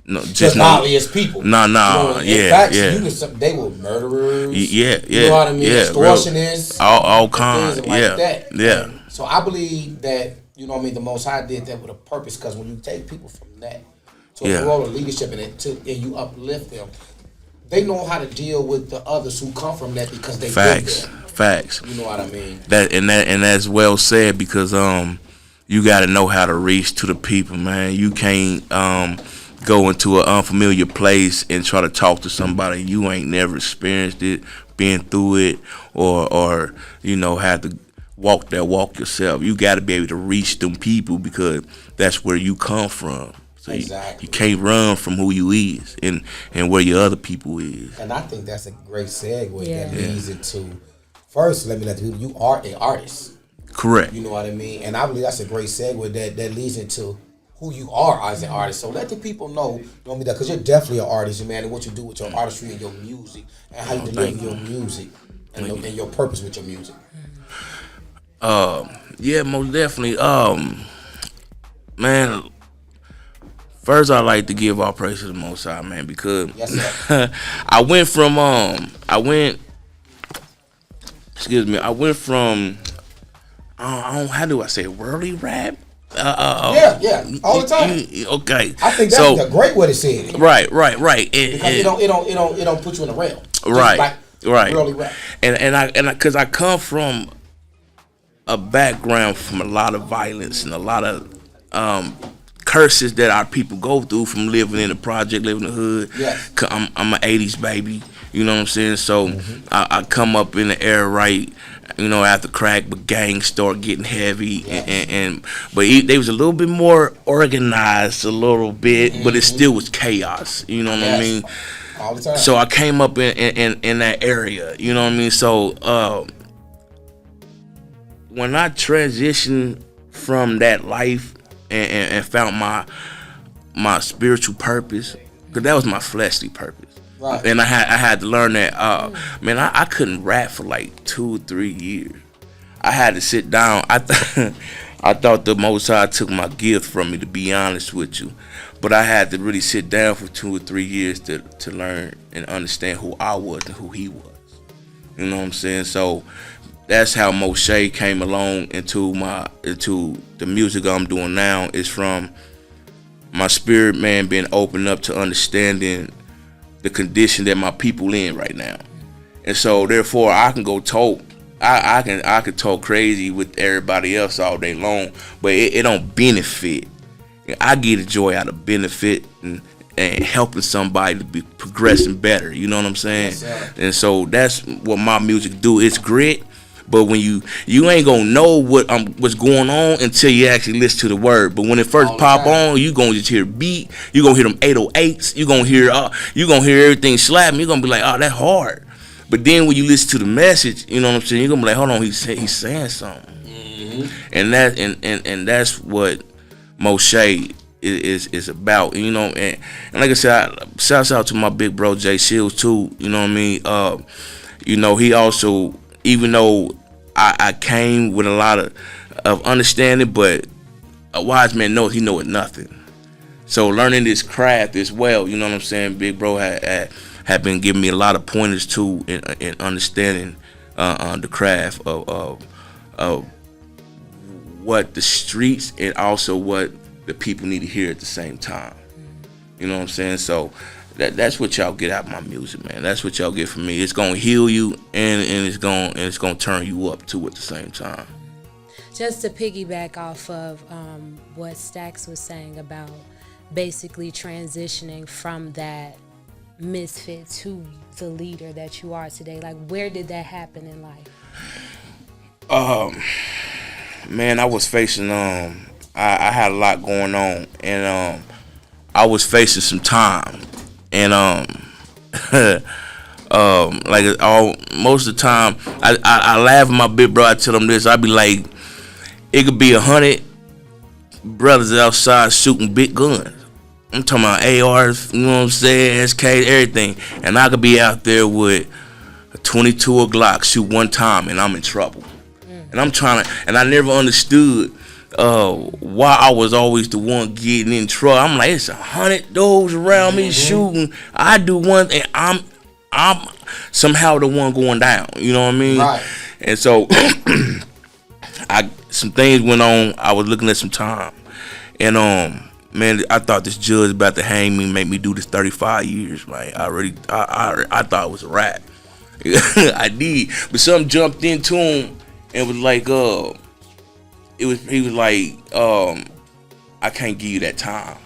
No, just godly as people. No, you know, they were murderers. You know what I mean? Extortionists. All kinds. Like that. Yeah. And so I believe that, you know what I mean, the Most High did that with a purpose, because when you take people from that to a role of leadership and you uplift them, they know how to deal with the others who come from that, because they Facts. You know what I mean? And that's well said, because you got to know how to reach to the people, man. You can't go into an unfamiliar place and try to talk to somebody you ain't never experienced it, been through it, or you know, had to walk that walk yourself. You got to be able to reach them people, because that's where you come from. So you can't run from who you is and where your other people is. And I think that's a great segue that leads into, first, let the people, you are an artist. Correct. You know what I mean? And I believe that's a great segue that leads into who you are as an artist. So let the people know, because you're definitely an artist, man, and what you do with your artistry and your music, and how you deliver your music, and your purpose with your music. Most definitely. Man, first I'd like to give all praise to the Most High, man, because I went from how do I say, worldly rap? All the time. Okay. I think that's a great way to say it. Right. Because it don't put you in a rail. Right. Really rap. And because I come from a background from a lot of violence and a lot of curses that our people go through from living in the project, living in the hood. Yes. I'm an 80s baby. You know what I'm saying? So I come up in the era, right, you know, after crack, but gangs start getting heavy, but they was a little bit more organized, a little bit, but it still was chaos. You know what I mean? All the time. So I came up in that area. You know what I mean? So when I transitioned from that life and found my spiritual purpose, because that was my fleshly purpose. Right. And I had to learn that, man, I couldn't rap for like 2 or 3 years. I had to sit down. I thought the Most High took my gift from me, to be honest with you. But I had to really sit down for 2 or 3 years to learn and understand who I was and who he was. You know what I'm saying? So that's how Moshey came along into the music I'm doing now. Is from my spirit, man, being opened up to understanding the condition that my people in right now. And so therefore I can go talk, I can talk crazy with everybody else all day long, but it don't benefit. I get a joy out of benefit and helping somebody to be progressing better. You know what I'm saying? Yes, and so that's what my music do. It's grit, but when you ain't gonna know what's going on until you actually listen to the word. But when it first pop on, you gonna just hear beat. You gonna hear them 808s. You gonna hear everything slapping. You gonna be like, oh, that's hard. But then when you listen to the message, you know what I'm saying, you're gonna be like, hold on, he's saying something. Mm-hmm. And that's what Moshey is about. You know, and like I said, shouts out to my big bro Jay Shields too. You know what I mean? You know, he also, even though I came with a lot of understanding, but a wise man knows he knoweth nothing. So learning this craft as well, you know what I'm saying? Big bro had been giving me a lot of pointers too in understanding the craft of what the streets and also what the people need to hear at the same time. You know what I'm saying? So that's what y'all get out of my music, man. That's what y'all get from me. It's gonna heal you and it's gonna turn you up too at the same time. Just to piggyback off of what Stacks was saying about basically transitioning from that misfit to the leader that you are today, like where did that happen in life? Man, I was facing I had a lot going on, and I was facing some time, and like most of the time I laugh at my big bro. I tell him this, I be like, it could be 100 brothers outside shooting big guns. I'm talking about ARs, you know what I'm saying, SK, everything. And I could be out there with a 22 or Glock, shoot one time, and I'm in trouble. And I'm trying to, and I never understood why I was always the one getting in trouble. I'm like, it's 100 dudes around me shooting. I do one thing, I'm somehow the one going down. You know what I mean? Right. And so, some things went on. I was looking at some time, and man, I thought this judge about to hang me, make me do this 35 years. Like I thought it was a rap. I did, but something jumped into him and was like, he was like, I can't give you that time.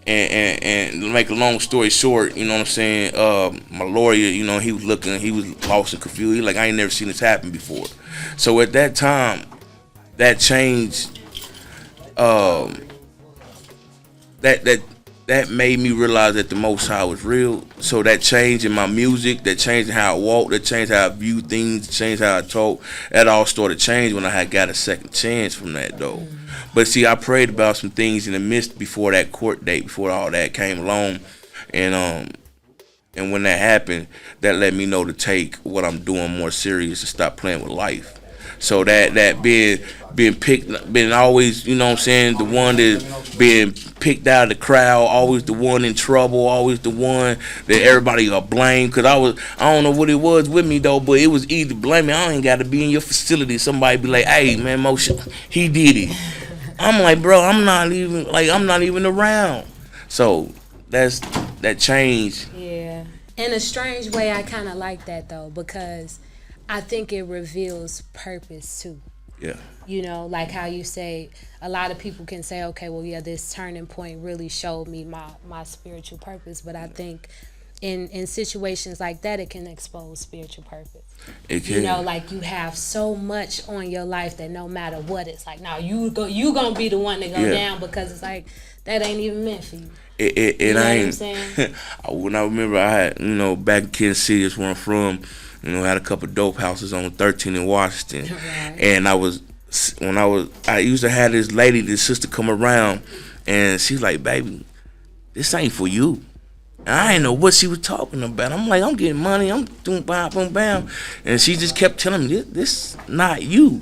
And to make a long story short, you know what I'm saying, my lawyer, you know, he was lost and confused. He was like, I ain't never seen this happen before. So at that time, that changed, that made me realize that the Most High was real. So that changed in my music, that changed in how I walked, that changed how I view things, changed how I talk. That all started to change when I had got a second chance from that though. But see, I prayed about some things in the midst before that court date, before all that came along, and when that happened, that let me know to take what I'm doing more serious and stop playing with life. So that being picked, being always, you know what I'm saying, the one that's being picked out of the crowd, always the one in trouble, always the one that everybody got blamed. Cause I don't know what it was with me though, but it was easy to blame me. I ain't got to be in your facility. Somebody be like, hey man, Moshey, he did it. I'm like, bro, I'm not even around. So that changed. Yeah. In a strange way, I kind of like that though, because I think it reveals purpose too. Yeah. You know, like how you say, a lot of people can say, okay, well, yeah, this turning point really showed me my spiritual purpose. But I think in situations like that, it can expose spiritual purpose. It can. You know, like you have so much on your life that no matter what, it's like, now you gonna be the one to go down, because it's like, that ain't even meant for you. You know what I'm saying? When I remember I had, you know, back in Kansas City, that's where I'm from, you know, I had a couple of dope houses on 13 in Washington. Right. And I used to have this lady, this sister come around, and she's like, baby, this ain't for you. And I didn't know what she was talking about. I'm like, I'm getting money, I'm doing bam, boom, bam. And she just kept telling me, this not you.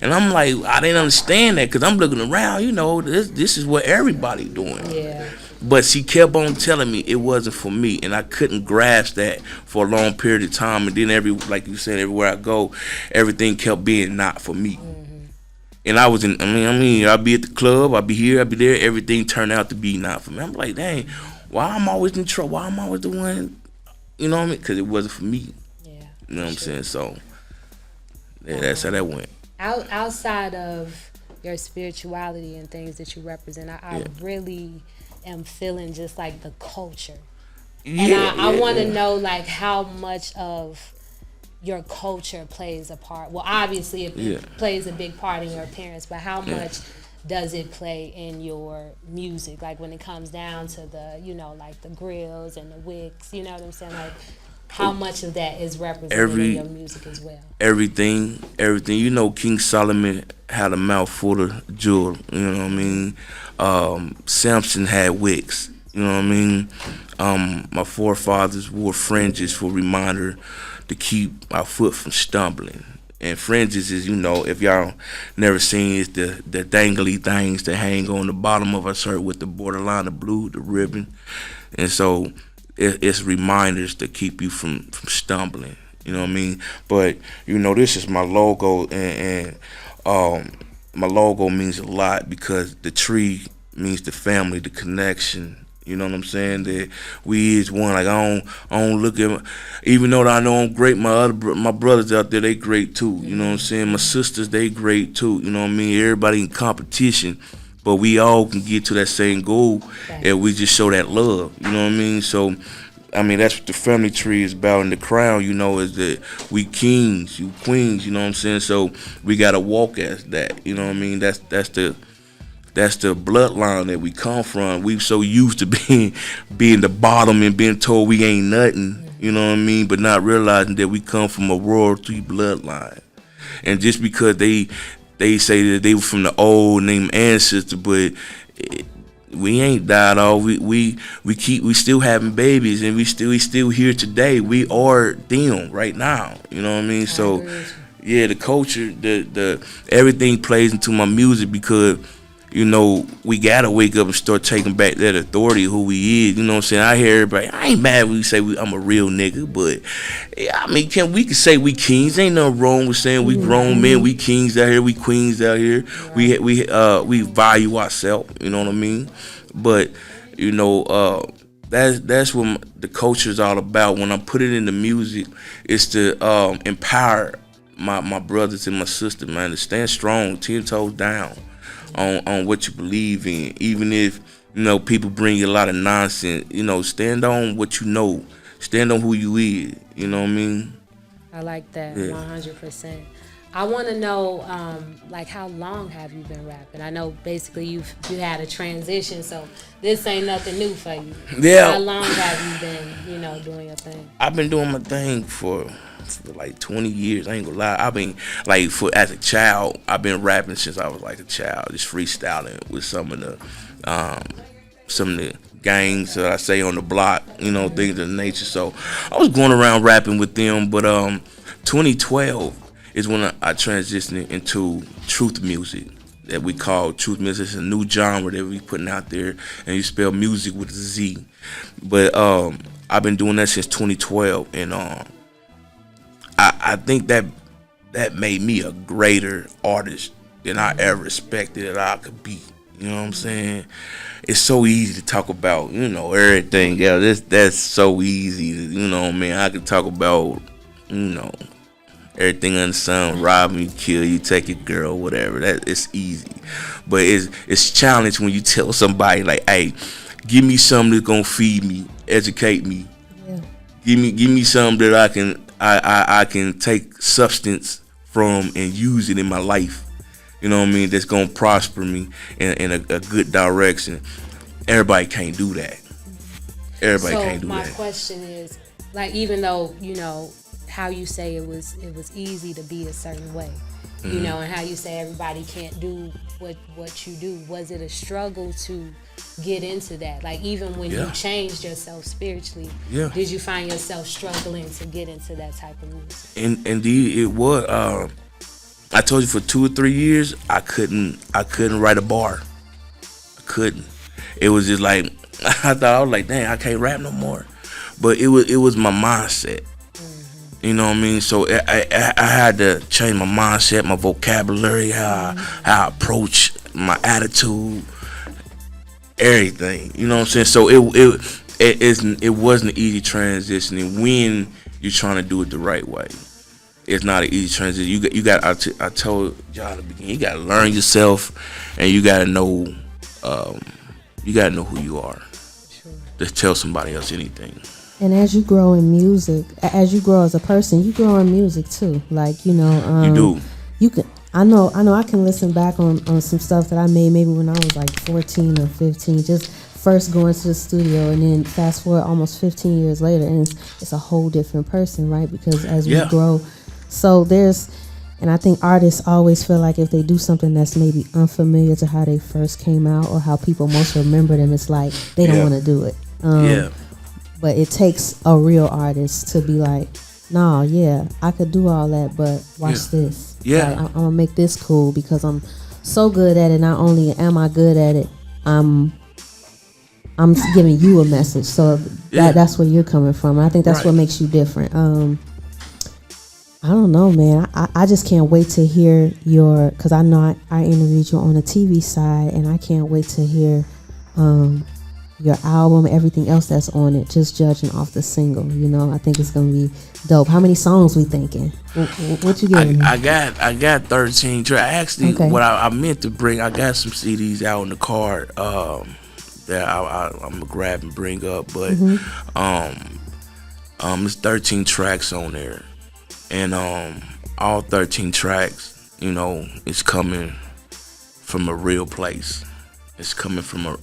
And I'm like, I didn't understand that, because I'm looking around, you know, this is what everybody doing. Yeah. But she kept on telling me it wasn't for me, and I couldn't grasp that for a long period of time. And then like you said, everywhere I go, everything kept being not for me. Mm-hmm. And I was I'd be at the club, I'd be here, I'd be there, everything turned out to be not for me. I'm like, dang, why I'm always in trouble? Why I'm always the one, you know what I mean? Because it wasn't for me. Yeah. You know what I'm saying? So, yeah, that's how that went. Outside of your spirituality and things that you represent, I really am feeling just like the culture. And I want to know like how much of your culture plays a part. Well, obviously it plays a big part in your appearance, but how much does it play in your music? Like when it comes down to the, you know, like the grills and the wigs, you know what I'm saying? Like how much of that is represented in your music as well? Everything. You know, King Solomon had a mouth full of jewel, you know what I mean? Samson had wigs, you know what I mean? My forefathers wore fringes for reminder to keep our foot from stumbling. And fringes is, you know, if y'all never seen, it's the dangly things that hang on the bottom of our shirt with the borderline of blue, the ribbon. And so it's reminders to keep you from stumbling. You know what I mean? But this is my logo, and my logo means a lot because the tree means the family, the connection. You know what I'm saying? That we is one. Like I don't look at, even though I know I'm great. My brothers out there, they great too. You know what I'm saying? My sisters, they great too. You know what I mean? Everybody in competition, but we all can get to that same goal, and we just show that love. You know what I mean? So, I mean that's what the family tree is about. And the crown, is that we kings, you queens. You know what I'm saying? So we gotta walk as that. You know what I mean? That's the bloodline that we come from. We so used to being the bottom and being told we ain't nothing, you know what I mean, but not realizing that we come from a royalty bloodline. And just because they say that they were from the old name ancestor, but we ain't died off. We still having babies, and we still here today. We are them right now, you know what I mean? So yeah, the culture, the everything plays into my music because we gotta wake up and start taking back that authority of who we is. You know what I'm saying? I hear everybody, I ain't mad when we say I'm a real nigga, but I mean, we can say we kings. Ain't nothing wrong with saying we grown men, we kings out here, we queens out here. Right. We value ourselves. You know what I mean? But that's what the culture is all about. When I put it in the music, it's to empower my brothers and my sisters, man, to stand strong, 10 toes down. On what you believe in, even if people bring you a lot of nonsense. Stand on what you know, stand on who you is. You know what I mean? I like that 100%. I want to know, how long have you been rapping? I know basically you had a transition, so this ain't nothing new for you. Yeah. How long have you been, doing your thing? I've been doing my thing for like 20 years. I ain't gonna lie. I've been as a child, I've been rapping since I was like a child, just freestyling with some of the gangs that I say on the block, things of the nature. So I was going around rapping with them, but 2012 is when I transitioned into truth music that we call truth music. It's a new genre that we putting out there, and you spell music with a Z. But I've been doing that since 2012, and I think that made me a greater artist than I ever expected that I could be. You know what I'm saying? It's so easy to talk about, everything. Yeah, that's so easy. I could talk about, everything under the sun, rob you, kill you, take your girl, whatever. It's easy. But it's challenge when you tell somebody like, hey, give me something that's gonna feed me, educate me. Yeah. Give me something that I can take substance from and use it in my life. You know what I mean? That's gonna prosper me in a good direction. Everybody can't do that. Everybody can't do that. So my question is, even though how you say it was easy to be a certain way, and how you say everybody can't do what you do, was it a struggle to get into that? Even when you changed yourself spiritually, did you find yourself struggling to get into that type of music? Indeed, it was. I told you for 2 or 3 years, I couldn't write a bar. I couldn't. It was just like I was like, dang, I can't rap no more. But it was my mindset. You know what I mean? So I had to change my mindset, my vocabulary, how I approach my attitude, everything. You know what I'm saying? So it wasn't an easy transition. And when you're trying to do it the right way, it's not an easy transition. You got. I told y'all at the beginning, you got to learn yourself, and you got to know. You got to know who you are. Sure. To tell somebody else anything. And as you grow in music, as you grow as a person, you grow in music too. You do. You can. I know. I can listen back on some stuff that I made maybe when I was like 14 or 15. Just first going to the studio, and then fast forward almost 15 years later, and it's a whole different person, right? Because as we grow, so and I think artists always feel like if they do something that's maybe unfamiliar to how they first came out or how people most remember them, it's like they don't want to do it. But it takes a real artist to be like, nah, I could do all that, but watch this. Yeah. I'm going to make this cool because I'm so good at it. Not only am I good at it, I'm giving you a message. So that's where you're coming from. I think that's what makes you different. I don't know, man. I just can't wait to hear your, because I know I interviewed you on the TV side, and I can't wait to hear your album, everything else that's on it, just judging off the single. You know, I think it's going to be dope. How many songs we thinking? What you getting? I got 13 tracks. Actually, what I meant to bring, I got some CDs out in the car that I'm going to grab and bring up, but there's 13 tracks on there. And all 13 tracks, you know, it's coming from a real place. It's coming from a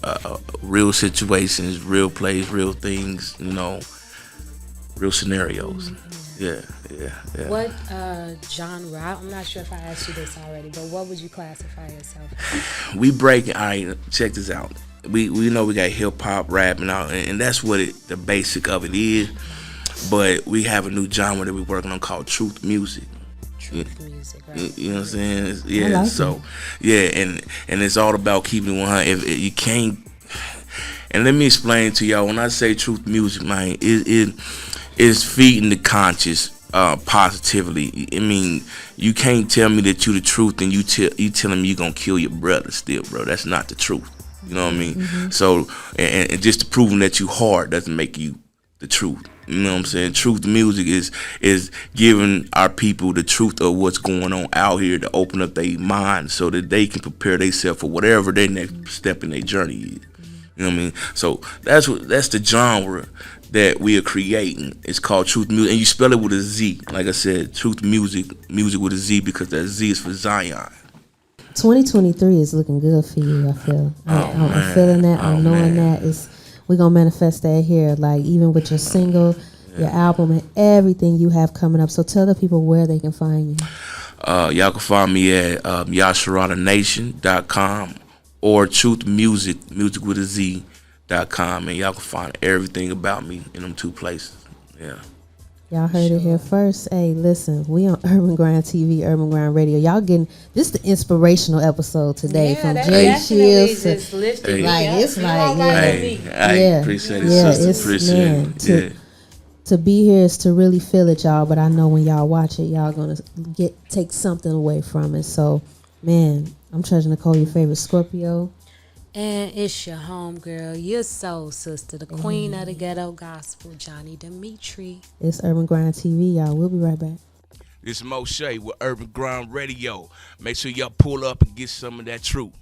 real situations, real place, real things, you know, real scenarios. Yeah. What genre? I'm not sure if I asked you this already, but what would you classify yourself? We break. All right, check this out. We know we got hip hop, rap, and that's what the basic of it is. But we have a new genre that we're working on called truth music. Truth music, right? You know what I'm saying? Yeah. Like so, and it's all about keeping 100. If you can't, and let me explain to y'all. When I say truth music, man, it is feeding the conscious positively. I mean, you can't tell me that you the truth and you telling me you gonna kill your brother still, bro. That's not the truth. You know what I mean? Mm-hmm. So, and just proving that you hard doesn't make you the truth. You know what I'm saying? Truth music is giving our people the truth of what's going on out here to open up their minds so that they can prepare themselves for whatever their next step in their journey is. You know what I mean? So that's the genre that we are creating. It's called truth music, and you spell it with a Z. Like I said, truth music with a Z, because that Z is for Zion. 2023 is looking good for you. I feel. I'm feeling that. I'm knowing that we're gonna manifest that here. Like even with your single, your album, and everything you have coming up. So tell the people where they can find you. Y'all can find me at YasharadaNation.com or truthmusic with a Z.com, and y'all can find everything about me in them two places. Yeah. Y'all heard it here first. Hey, listen, we on Urban Grind TV, Urban Grind Radio. Y'all getting this the inspirational episode today from Jay Shields to appreciate it, sister. Appreciate it. To be here is to really feel it, y'all. But I know when y'all watch it, y'all gonna take something away from it. So, man, I'm Treasure Necole, your favorite Scorpio. And it's your homegirl, your soul sister, the queen of the ghetto gospel, Johni Demeatri. It's Urban Grind TV, y'all. We'll be right back. This is Moshey with Urban Grind Radio. Make sure y'all pull up and get some of that truth.